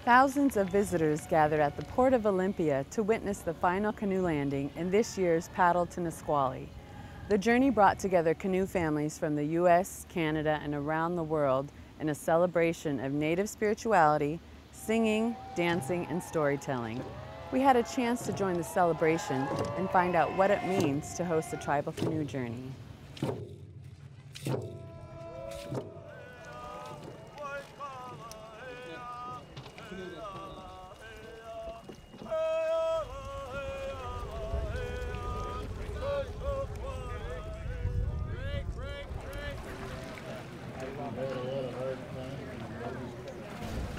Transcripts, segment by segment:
Thousands of visitors gathered at the Port of Olympia to witness the final canoe landing in this year's Paddle to Nisqually. The journey brought together canoe families from the U.S., Canada, and around the world in a celebration of Native spirituality, singing, dancing, and storytelling. We had a chance to join the celebration and find out what it means to host a tribal canoe journey.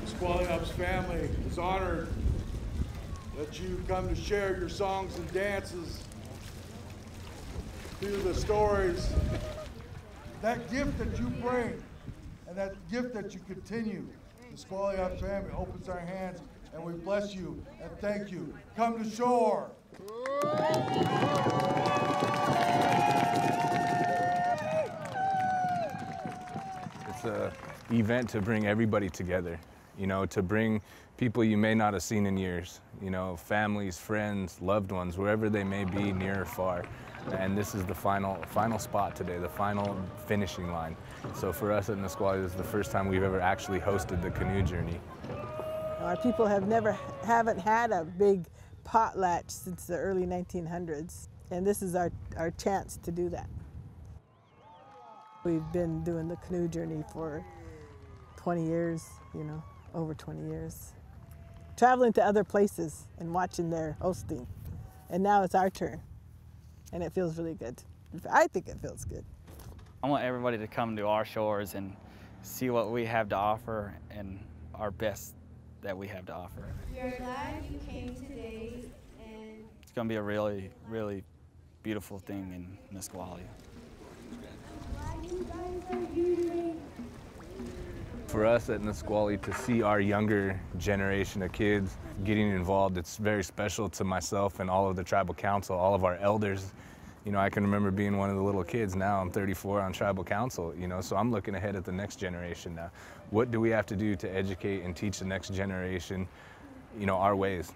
Nisqually Up's family is honored that you come to share your songs and dances through the stories. That gift that you bring and that gift that you continue, the Nisqually Up family opens our hands and we bless you and thank you. Come to shore. It's an event to bring everybody together, you know, to bring people you may not have seen in years, you know, families, friends, loved ones, wherever they may be, near or far. And this is the final spot today, the final finishing line. So for us at Nisqually, this is the first time we've ever actually hosted the canoe journey. Our people haven't had a big potlatch since the early 1900s, and this is our chance to do that. We've been doing the canoe journey for 20 years, you know, over 20 years. Traveling to other places and watching their hosting. And now it's our turn, and it feels really good. I think it feels good. I want everybody to come to our shores and see what we have to offer and our best that we have to offer. We are glad you came today, and it's going to be a really, really beautiful thing in Nisqually. For us at Nisqually to see our younger generation of kids getting involved, it's very special to myself and all of the tribal council, all of our elders. You know, I can remember being one of the little kids. Now I'm 34 on tribal council, you know, so I'm looking ahead at the next generation now. What do we have to do to educate and teach the next generation, you know, our ways?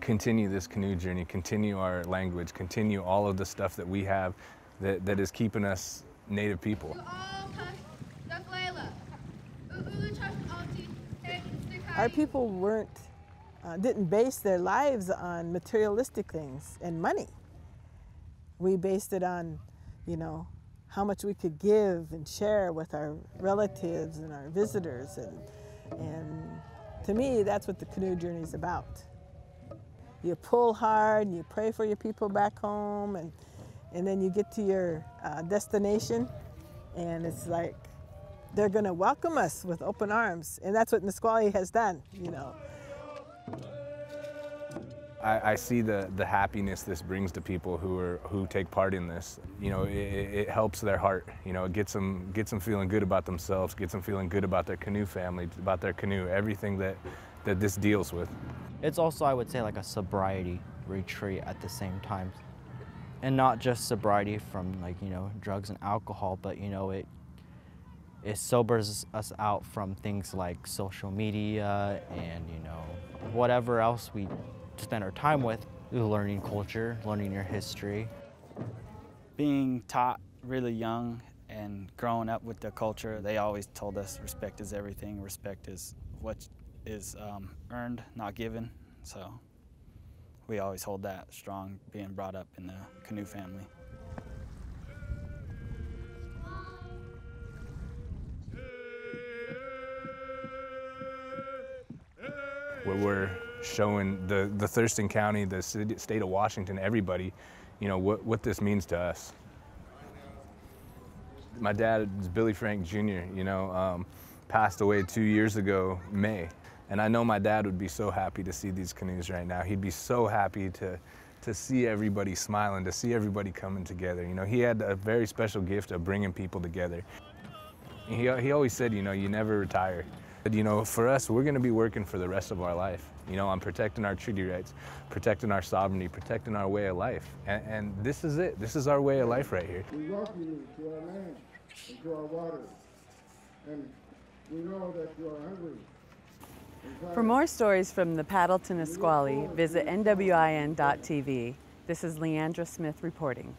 Continue this canoe journey, continue our language, continue all of the stuff that we have that is keeping us Native people. Our people didn't base their lives on materialistic things and money. We based it on, you know, how much we could give and share with our relatives and our visitors. And to me, that's what the canoe journey is about. You pull hard, and you pray for your people back home, and then you get to your destination, and it's like they're going to welcome us with open arms. And that's what Nisqually has done, you know. I see the happiness this brings to people who take part in this. You know, it helps their heart. You know, it gets them feeling good about themselves, gets them feeling good about their canoe family, about their canoe, everything that this deals with. It's also, I would say, like a sobriety retreat at the same time. And not just sobriety from, like, you know, drugs and alcohol, but, you know, it sobers us out from things like social media and, you know, whatever else we spend our time with, learning culture, learning your history. Being taught really young and growing up with the culture, they always told us respect is everything, respect is what is earned, not given. So we always hold that strong, being brought up in the canoe family. Where we're showing the Thurston County, the state of Washington, everybody, you know, what this means to us. My dad is Billy Frank Jr., you know, passed away 2 years ago, May. And I know my dad would be so happy to see these canoes right now. He'd be so happy to see everybody smiling, to see everybody coming together. You know, he had a very special gift of bringing people together. He always said, you know, you never retire. But, you know, for us, we're going to be working for the rest of our life, you know, on protecting our treaty rights, protecting our sovereignty, protecting our way of life. And this is it. This is our way of life right here. We welcome you to our land and to our waters. And we know that you are hungry and For more stories from the paddle to Nisqually, visit nwin.tv. This is Leandra Smith reporting.